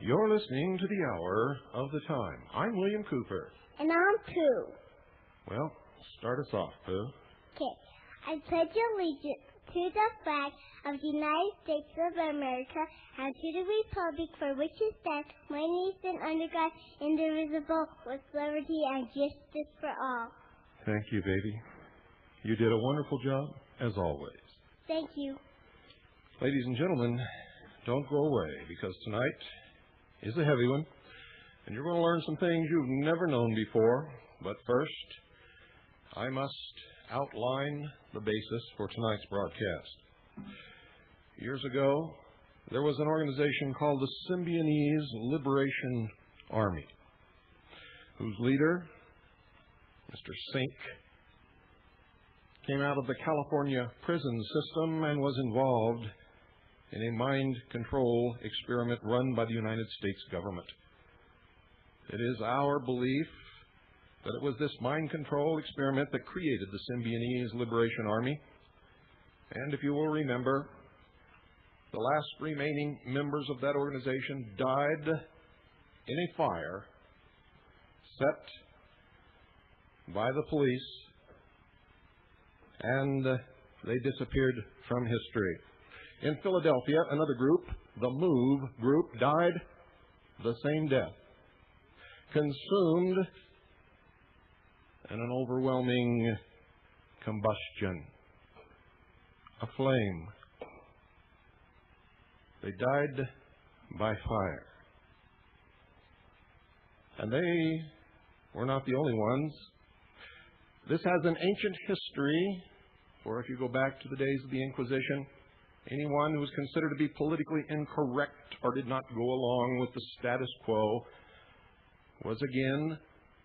You're listening to the Hour of the Time. I'm William Cooper. And I'm Pooh. Well, start us off, Pooh. Okay. I pledge allegiance to the flag of the United States of America and to the republic for which it stands, one nation under God, indivisible, with liberty and justice for all. Thank you, baby. You did a wonderful job, as always. Thank you. Ladies and gentlemen, don't go away, because tonight is a heavy one, and you're going to learn some things you've never known before. But first, I must outline the basis for tonight's broadcast. Years ago, there was an organization called the Symbionese Liberation Army, whose leader, Mr. Sink, came out of the California prison system and was involved in a mind control experiment run by the United States government. It is our belief that it was this mind control experiment that created the Symbionese Liberation Army. And if you will remember, the last remaining members of that organization died in a fire set by the police, and they disappeared from history. In Philadelphia, another group, the MOVE group, died the same death, consumed in an overwhelming combustion, a flame. They died by fire. And they were not the only ones. This has an ancient history, for if you go back to the days of the Inquisition, anyone who was considered to be politically incorrect or did not go along with the status quo was again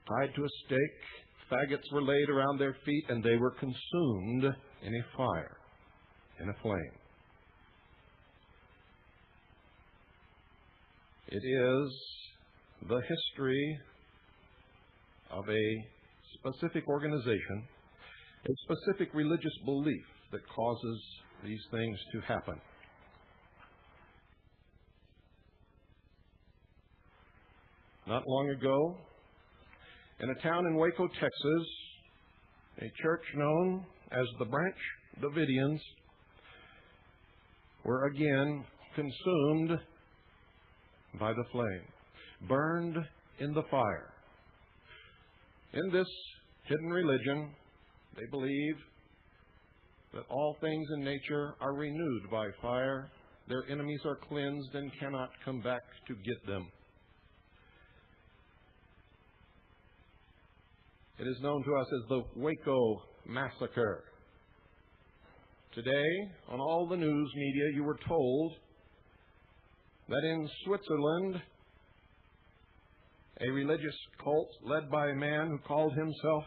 tied to a stake. Faggots were laid around their feet, and they were consumed in a fire, in a flame. It is the history of a specific organization, a specific religious belief that causes these things to happen. Not long ago, in a town in Waco, Texas, a church known as the Branch Davidians were again consumed by the flame, burned in the fire. In this hidden religion, they believe that all things in nature are renewed by fire. Their enemies are cleansed and cannot come back to get them. It is known to us as the Waco Massacre. Today, on all the news media, you were told that in Switzerland, a religious cult led by a man who called himself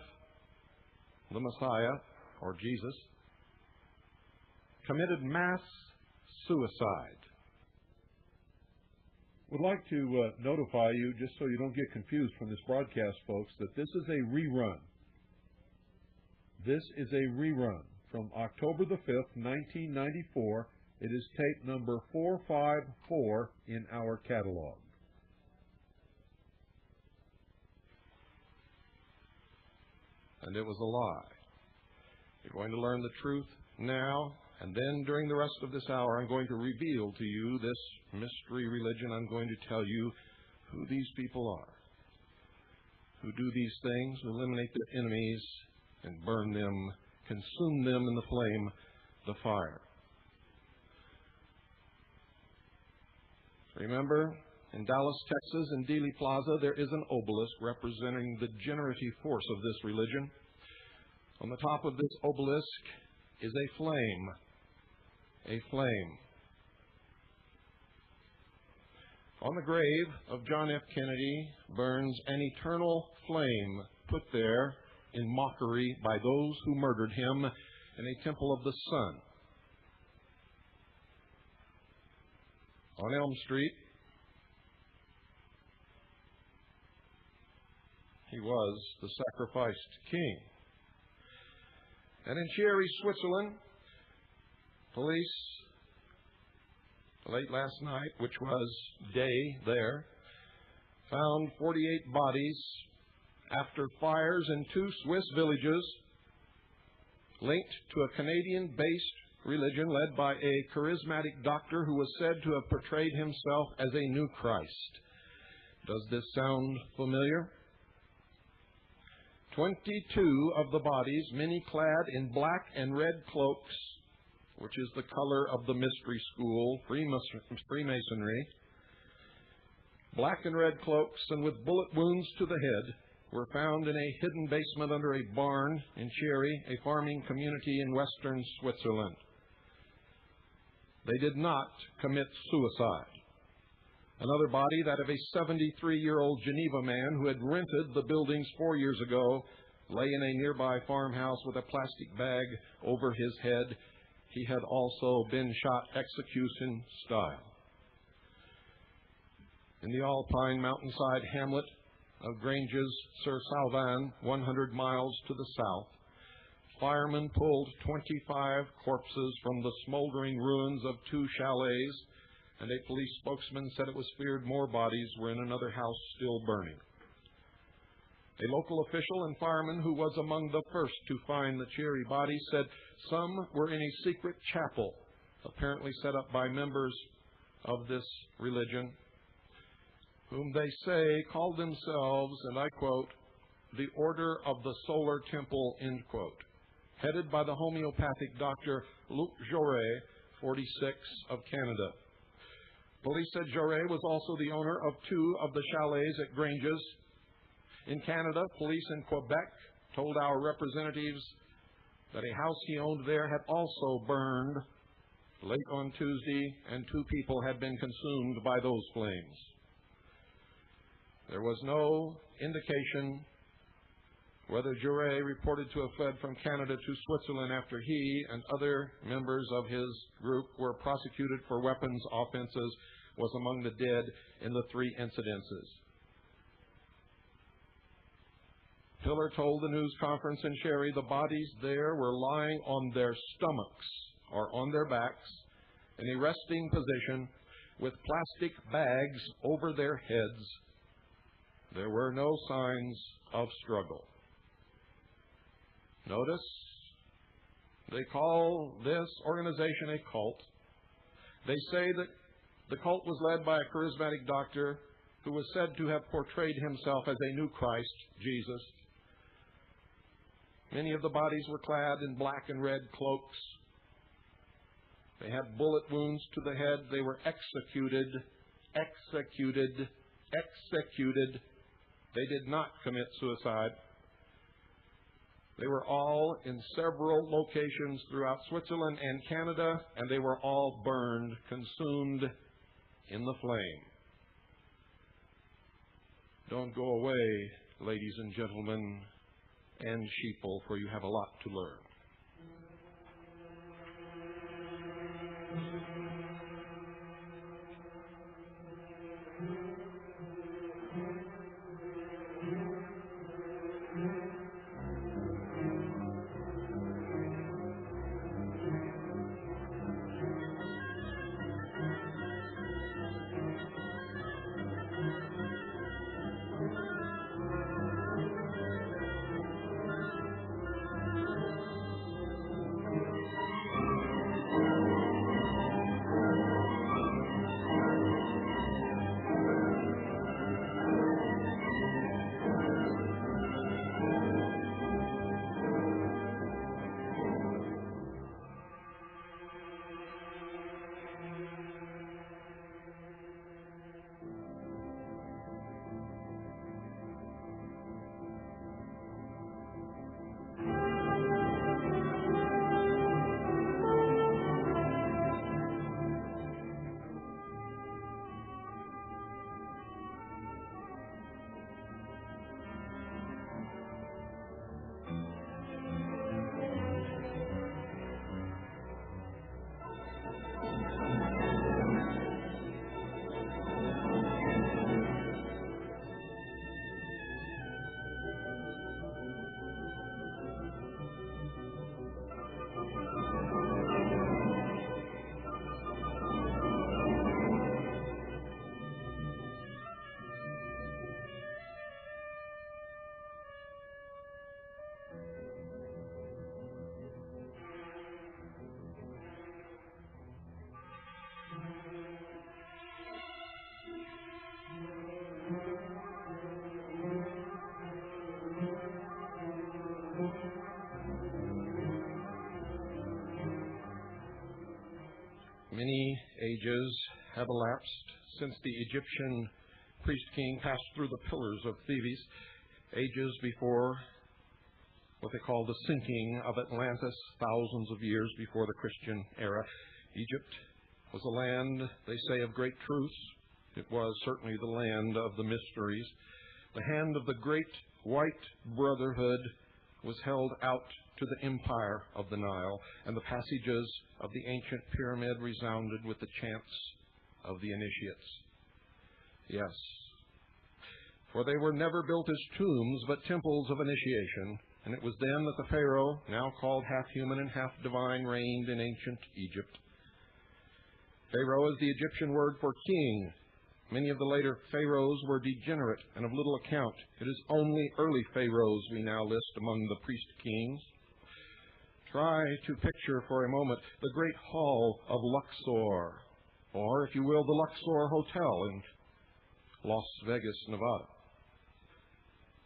the Messiah, or Jesus, committed mass suicide. Would like to notify you, just so you don't get confused from this broadcast, folks, that this is a rerun. This is a rerun from October the 5th, 1994. It is tape number 454 in our catalog. And it was a lie. You're going to learn the truth now, and then during the rest of this hour, I'm going to reveal to you this mystery religion. I'm going to tell you who these people are, who do these things, eliminate their enemies, and burn them, consume them in the flame, the fire. Remember, in Dallas, Texas, in Dealey Plaza, there is an obelisk representing the generative force of this religion. On the top of this obelisk is a flame. A flame. On the grave of John F. Kennedy burns an eternal flame put there in mockery by those who murdered him in a temple of the sun. On Elm Street, he was the sacrificed king. And in Chieri, Switzerland, police, late last night, which was day there, found 48 bodies after fires in 2 Swiss villages linked to a Canadian-based religion led by a charismatic doctor who was said to have portrayed himself as a new Christ. Does this sound familiar? 22 of the bodies, many clad in black and red cloaks, which is the color of the mystery school, Freemasonry, black and red cloaks and with bullet wounds to the head, were found in a hidden basement under a barn in Chieri, a farming community in western Switzerland. They did not commit suicide. Another body, that of a 73-year-old Geneva man who had rented the buildings 4 years ago, lay in a nearby farmhouse with a plastic bag over his head. He had also been shot execution style. In the alpine mountainside hamlet of Granges sur Salvan, 100 miles to the south, firemen pulled 25 corpses from the smoldering ruins of 2 chalets, and a police spokesman said it was feared more bodies were in another house still burning. A local official and fireman who was among the first to find the Chieri bodies said some were in a secret chapel, apparently set up by members of this religion, whom they say called themselves, and I quote, the Order of the Solar Temple, end quote, headed by the homeopathic doctor Luc Jaurès, 46, of Canada. Police said Jaurès was also the owner of 2 of the chalets at Granges. In Canada, police in Quebec told our representatives that a house he owned there had also burned late on Tuesday, and 2 people had been consumed by those flames. There was no indication whether Jaurès, reported to have fled from Canada to Switzerland after he and other members of his group were prosecuted for weapons offenses, was among the dead in the 3 incidences. Pillar told the news conference in Chieri the bodies there were lying on their stomachs or on their backs in a resting position with plastic bags over their heads. There were no signs of struggle. Notice, they call this organization a cult. They say that the cult was led by a charismatic doctor who was said to have portrayed himself as a new Christ, Jesus. Many of the bodies were clad in black and red cloaks. They had bullet wounds to the head. They were executed. They did not commit suicide. They were all in several locations throughout Switzerland and Canada, and they were all burned, consumed in the flame. Don't go away, ladies and gentlemen, and sheeple, for you have a lot to learn. Many ages have elapsed since the Egyptian priest-king passed through the pillars of Thebes, ages before what they call the sinking of Atlantis, thousands of years before the Christian era. Egypt was a land, they say, of great truths. It was certainly the land of the mysteries. The hand of the great white brotherhood was held out to the empire of the Nile, and the passages of the ancient pyramid resounded with the chants of the initiates. Yes, for they were never built as tombs, but temples of initiation, and it was then that the Pharaoh, now called half human and half divine, reigned in ancient Egypt. Pharaoh is the Egyptian word for king. Many of the later pharaohs were degenerate and of little account. It is only early pharaohs we now list among the priest kings. Try to picture for a moment the great hall of Luxor, or, if you will, the Luxor Hotel in Las Vegas, Nevada.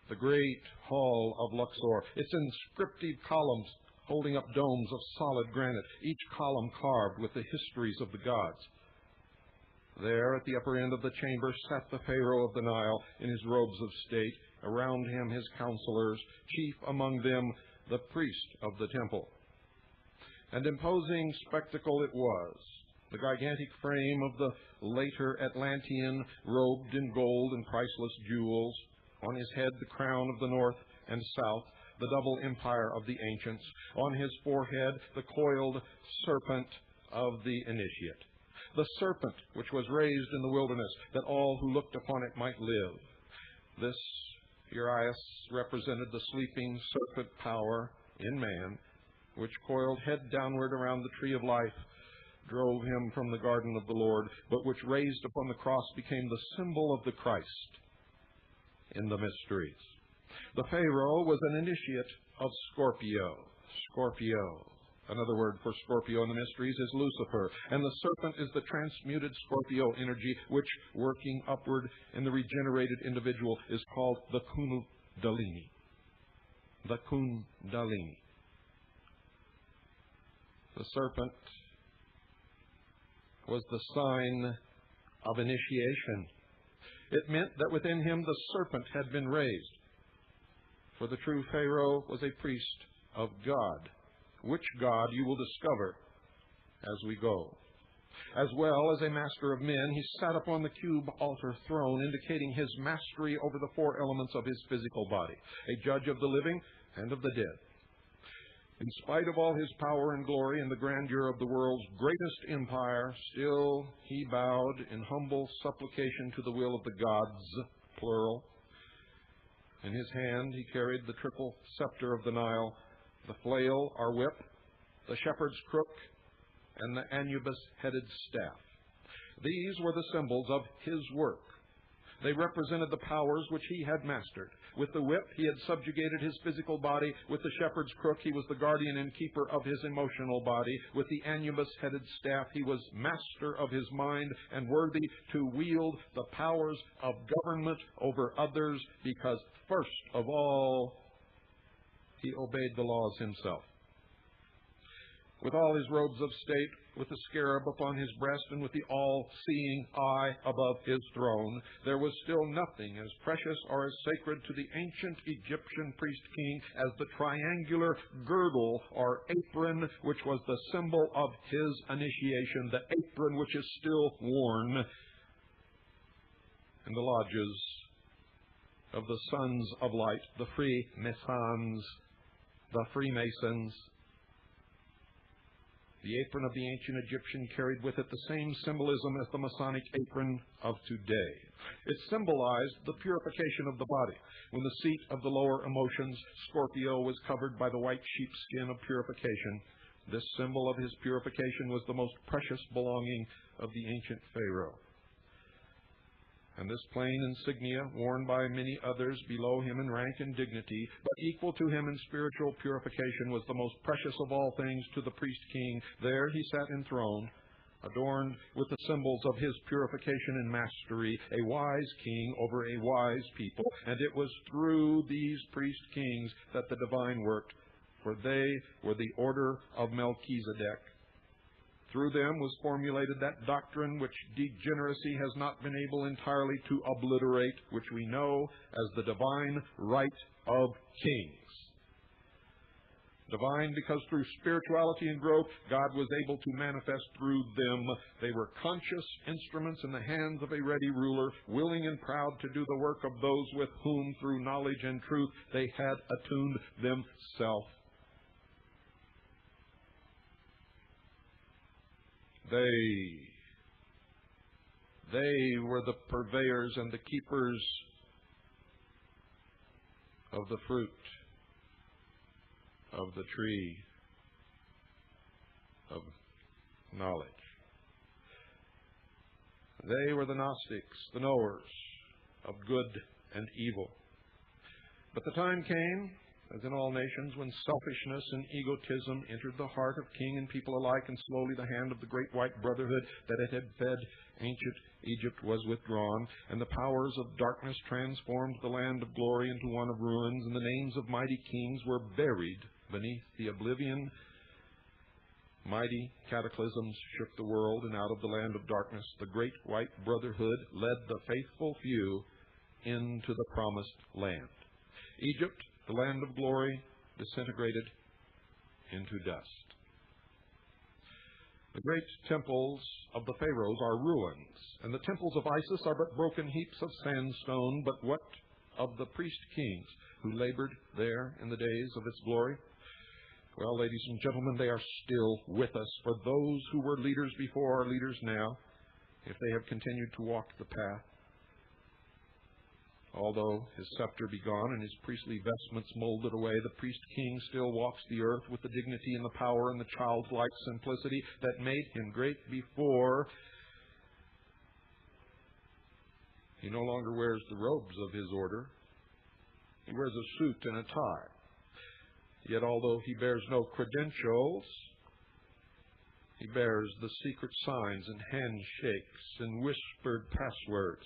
The great hall of Luxor, its inscriptive columns holding up domes of solid granite, each column carved with the histories of the gods. There, at the upper end of the chamber, sat the Pharaoh of the Nile in his robes of state, around him his counselors, chief among them the priest of the temple. An imposing spectacle it was, the gigantic frame of the later Atlantean, robed in gold and priceless jewels, on his head the crown of the north and south, the double empire of the ancients, on his forehead the coiled serpent of the initiate. The serpent which was raised in the wilderness, that all who looked upon it might live. This Urias represented the sleeping serpent power in man, which coiled head downward around the tree of life, drove him from the garden of the Lord, but which raised upon the cross became the symbol of the Christ in the mysteries. The Pharaoh was an initiate of Scorpio. Scorpio. Another word for Scorpio in the mysteries is Lucifer, and the serpent is the transmuted Scorpio energy, which, working upward in the regenerated individual, is called the Kundalini. The Kundalini. The serpent was the sign of initiation. It meant that within him the serpent had been raised. For the true Pharaoh was a priest of God. Which God you will discover as we go. As well as a master of men, he sat upon the cube altar throne, indicating his mastery over the four elements of his physical body, a judge of the living and of the dead. In spite of all his power and glory and the grandeur of the world's greatest empire, still he bowed in humble supplication to the will of the gods, plural. In his hand he carried the triple scepter of the Nile, the flail or whip, the shepherd's crook, and the Anubis-headed staff. These were the symbols of his work. They represented the powers which he had mastered. With the whip, he had subjugated his physical body. With the shepherd's crook, he was the guardian and keeper of his emotional body. With the Anubis-headed staff, he was master of his mind and worthy to wield the powers of government over others, because first of all, he obeyed the laws himself. With all his robes of state, with the scarab upon his breast, and with the all-seeing eye above his throne, there was still nothing as precious or as sacred to the ancient Egyptian priest-king as the triangular girdle or apron, which was the symbol of his initiation, the apron which is still worn in the lodges of the Sons of Light, the Freemasons, the Freemasons. The apron of the ancient Egyptian carried with it the same symbolism as the Masonic apron of today. It symbolized the purification of the body. When the seat of the lower emotions, Scorpio, was covered by the white sheepskin of purification, this symbol of his purification was the most precious belonging of the ancient Pharaoh. And this plain insignia, worn by many others below him in rank and dignity, but equal to him in spiritual purification, was the most precious of all things to the priest-king. There he sat enthroned, adorned with the symbols of his purification and mastery, a wise king over a wise people. And it was through these priest-kings that the divine worked, for they were the order of Melchizedek. Through them was formulated that doctrine which degeneracy has not been able entirely to obliterate, which we know as the divine right of kings. Divine because through spirituality and growth, God was able to manifest through them. They were conscious instruments in the hands of a ready ruler, willing and proud to do the work of those with whom, through knowledge and truth, they had attuned themselves. They were the purveyors and the keepers of the fruit of the tree of knowledge. They were the Gnostics, the knowers of good and evil. But the time came, as in all nations, when selfishness and egotism entered the heart of king and people alike, and slowly the hand of the great white brotherhood that it had fed ancient Egypt was withdrawn, and the powers of darkness transformed the land of glory into one of ruins, and the names of mighty kings were buried beneath the oblivion. Mighty cataclysms shook the world, and out of the land of darkness the great white brotherhood led the faithful few into the promised land. Egypt, the land of glory, disintegrated into dust. The great temples of the pharaohs are ruins, and the temples of Isis are but broken heaps of sandstone. But what of the priest kings who labored there in the days of its glory? Well, ladies and gentlemen, they are still with us, for those who were leaders before are leaders now, if they have continued to walk the path. Although his scepter be gone and his priestly vestments molded away, the priest-king still walks the earth with the dignity and the power and the childlike simplicity that made him great before. He no longer wears the robes of his order. He wears a suit and a tie. Yet although he bears no credentials, he bears the secret signs and handshakes and whispered passwords.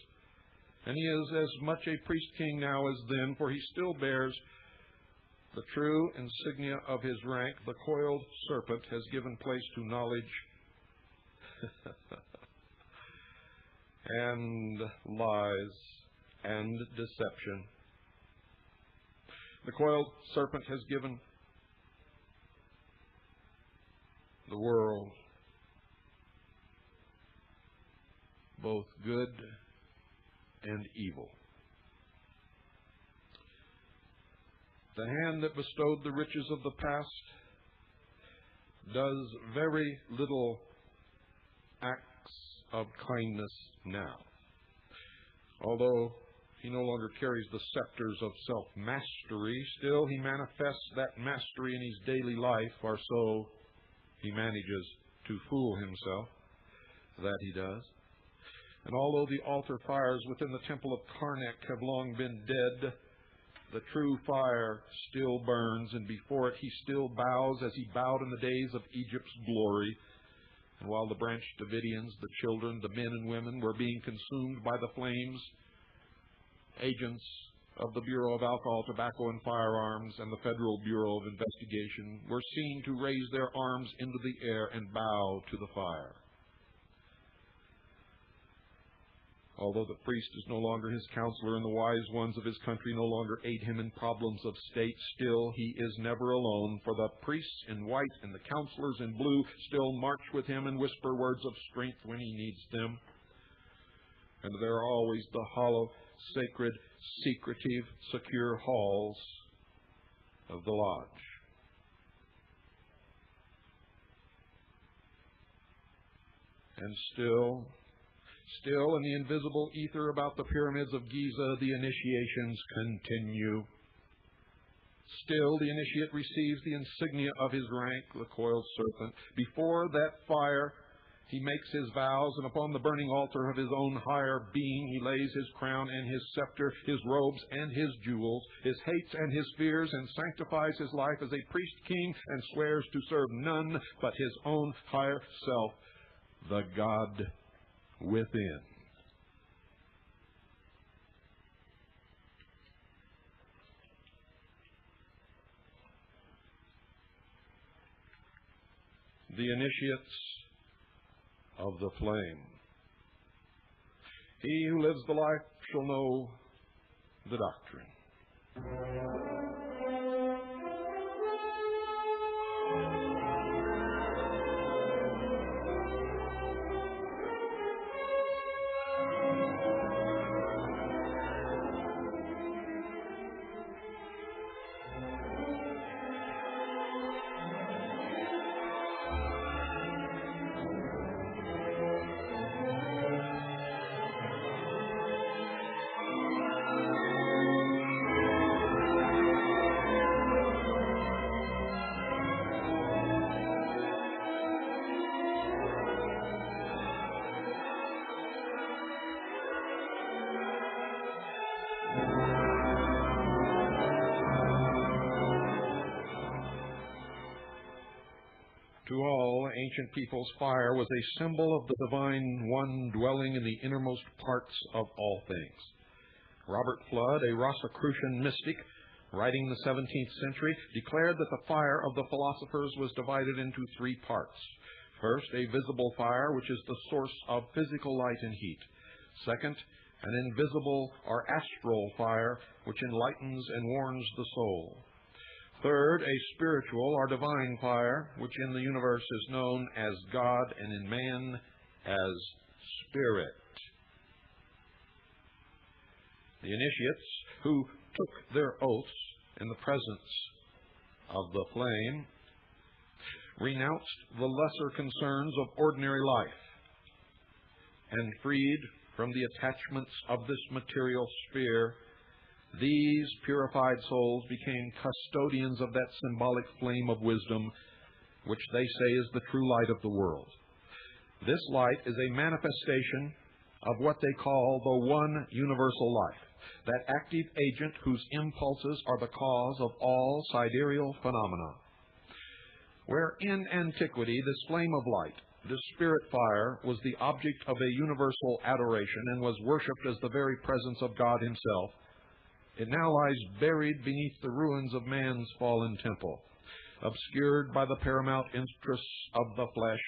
And he is as much a priest-king now as then, for he still bears the true insignia of his rank. The coiled serpent has given place to knowledge and lies and deception. The coiled serpent has given the world both good and evil. The hand that bestowed the riches of the past does very little acts of kindness now. Although he no longer carries the scepters of self-mastery, still he manifests that mastery in his daily life, or so he manages to fool himself that he does. And although the altar fires within the temple of Karnak have long been dead, the true fire still burns, and before it he still bows as he bowed in the days of Egypt's glory. And while the branch Davidians, the children, the men and women, were being consumed by the flames, agents of the Bureau of Alcohol, Tobacco, and Firearms and the Federal Bureau of Investigation were seen to raise their arms into the air and bow to the fire. Although the priest is no longer his counselor and the wise ones of his country no longer aid him in problems of state, still he is never alone, for the priests in white and the counselors in blue still march with him and whisper words of strength when he needs them. And there are always the hollow, sacred, secretive, secure halls of the lodge. And still in the invisible ether about the pyramids of Giza, the initiations continue. Still, the initiate receives the insignia of his rank, the coiled serpent. Before that fire, he makes his vows, and upon the burning altar of his own higher being, he lays his crown and his scepter, his robes and his jewels, his hates and his fears, and sanctifies his life as a priest-king, and swears to serve none but his own higher self, the God within. The initiates of the flame. He who lives the life shall know the doctrine. To all ancient peoples, fire was a symbol of the divine one dwelling in the innermost parts of all things. Robert Flood, a Rosicrucian mystic, writing in the 17th century, declared that the fire of the philosophers was divided into three parts. First, a visible fire, which is the source of physical light and heat. Second, an invisible or astral fire, which enlightens and warms the soul. Third, a spiritual or divine fire, which in the universe is known as God and in man as Spirit. The initiates who took their oaths in the presence of the flame renounced the lesser concerns of ordinary life and freed from the attachments of this material sphere, these purified souls became custodians of that symbolic flame of wisdom, which they say is the true light of the world. This light is a manifestation of what they call the one universal life, that active agent whose impulses are the cause of all sidereal phenomena. Where in antiquity this flame of light, this spirit fire, was the object of a universal adoration and was worshipped as the very presence of God himself, it now lies buried beneath the ruins of man's fallen temple. Obscured by the paramount interests of the flesh,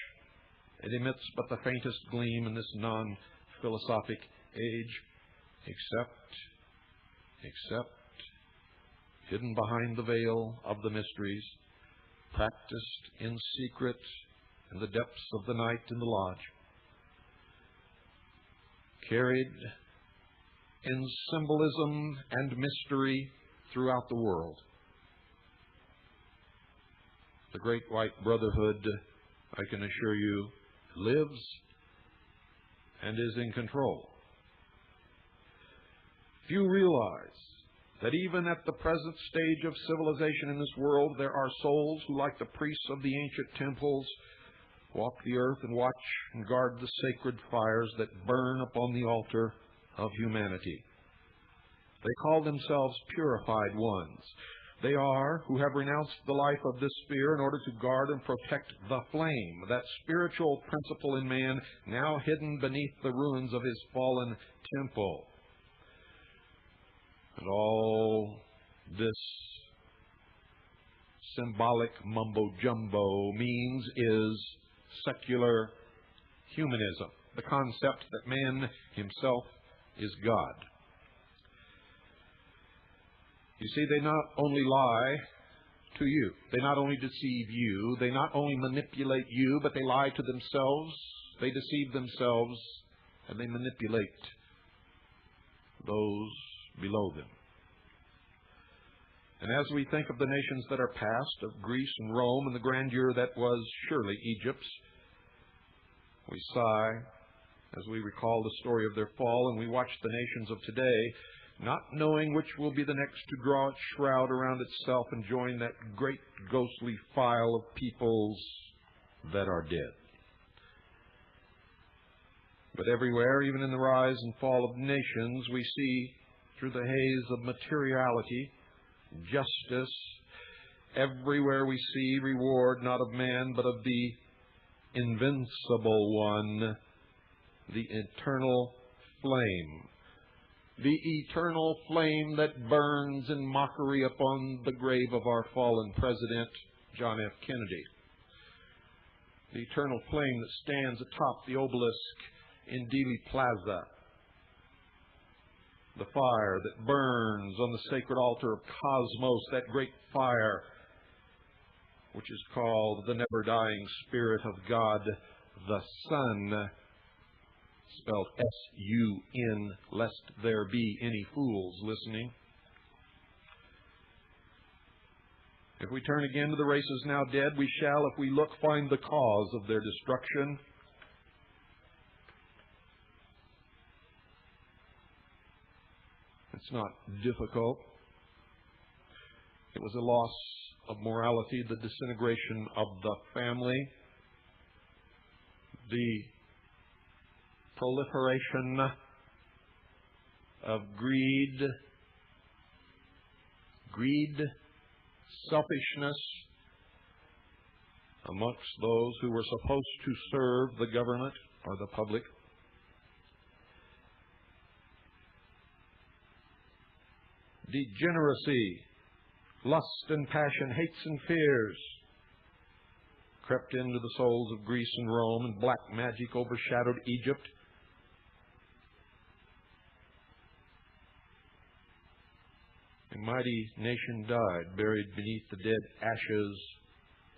it emits but the faintest gleam in this non-philosophic age, except hidden behind the veil of the mysteries, practiced in secret in the depths of the night in the lodge, carried in symbolism and mystery throughout the world. The great white brotherhood, I can assure you, lives and is in control. Few realize that even at the present stage of civilization in this world, there are souls who, like the priests of the ancient temples, walk the earth and watch and guard the sacred fires that burn upon the altar of humanity. They call themselves purified ones. They are who have renounced the life of this sphere in order to guard and protect the flame, that spiritual principle in man now hidden beneath the ruins of his fallen temple. And all this symbolic mumbo-jumbo means is secular humanism, the concept that man himself is God. You see, they not only lie to you, they not only deceive you, they not only manipulate you, but they lie to themselves, they deceive themselves, and they manipulate those below them. And as we think of the nations that are past, of Greece and Rome and the grandeur that was surely Egypt's, we sigh as we recall the story of their fall, and we watch the nations of today, not knowing which will be the next to draw its shroud around itself and join that great ghostly file of peoples that are dead. But everywhere, even in the rise and fall of nations, we see through the haze of materiality, justice. Everywhere we see reward not of man, but of the invincible one, the eternal flame. The eternal flame that burns in mockery upon the grave of our fallen President, John F. Kennedy. the eternal flame that stands atop the obelisk in Dealey Plaza, the fire that burns on the sacred altar of Cosmos, that great fire which is called the never-dying Spirit of God, the Son, spelled S-U-N, lest there be any fools listening. If we turn again to the races now dead, we shall, if we look, find the cause of their destruction. It's not difficult. It was a loss of morality, the disintegration of the family, the proliferation of greed, selfishness amongst those who were supposed to serve the government or the public. Degeneracy, lust and passion, hates and fears crept into the souls of Greece and Rome, and black magic overshadowed Egypt. A mighty nation died, buried beneath the dead ashes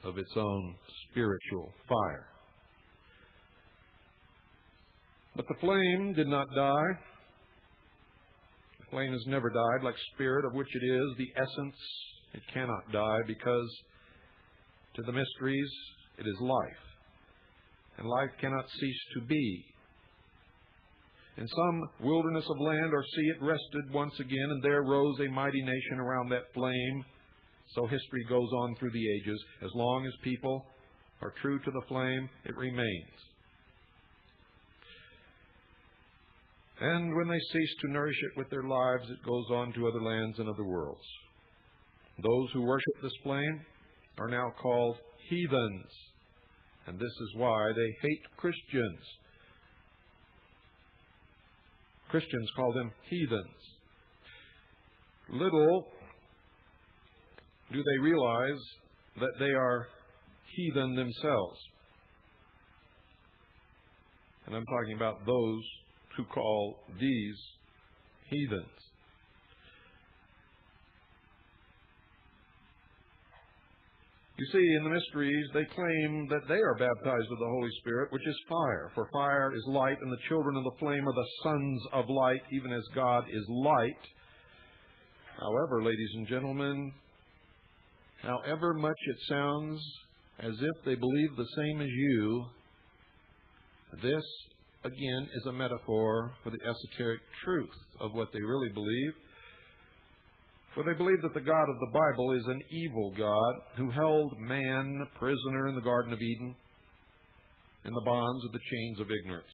of its own spiritual fire. But the flame did not die. The flame has never died, like spirit, of which it is the essence. It cannot die, because to the mysteries it is life, and life cannot cease to be. In some wilderness of land or sea it rested once again, and there rose a mighty nation around that flame. So history goes on through the ages. As long as people are true to the flame, it remains. And when they cease to nourish it with their lives, it goes on to other lands and other worlds. Those who worship this flame are now called heathens, and this is why they hate Christians. Christians call them heathens. Little do they realize that they are heathen themselves. And I'm talking about those who call these heathens. You see, in the mysteries, they claim that they are baptized with the Holy Spirit, which is fire. For fire is light, and the children of the flame are the sons of light, even as God is light. However, ladies and gentlemen, however much it sounds as if they believe the same as you, this, again, is a metaphor for the esoteric truth of what they really believe. For they believe that the God of the Bible is an evil God who held man prisoner in the Garden of Eden in the bonds of the chains of ignorance.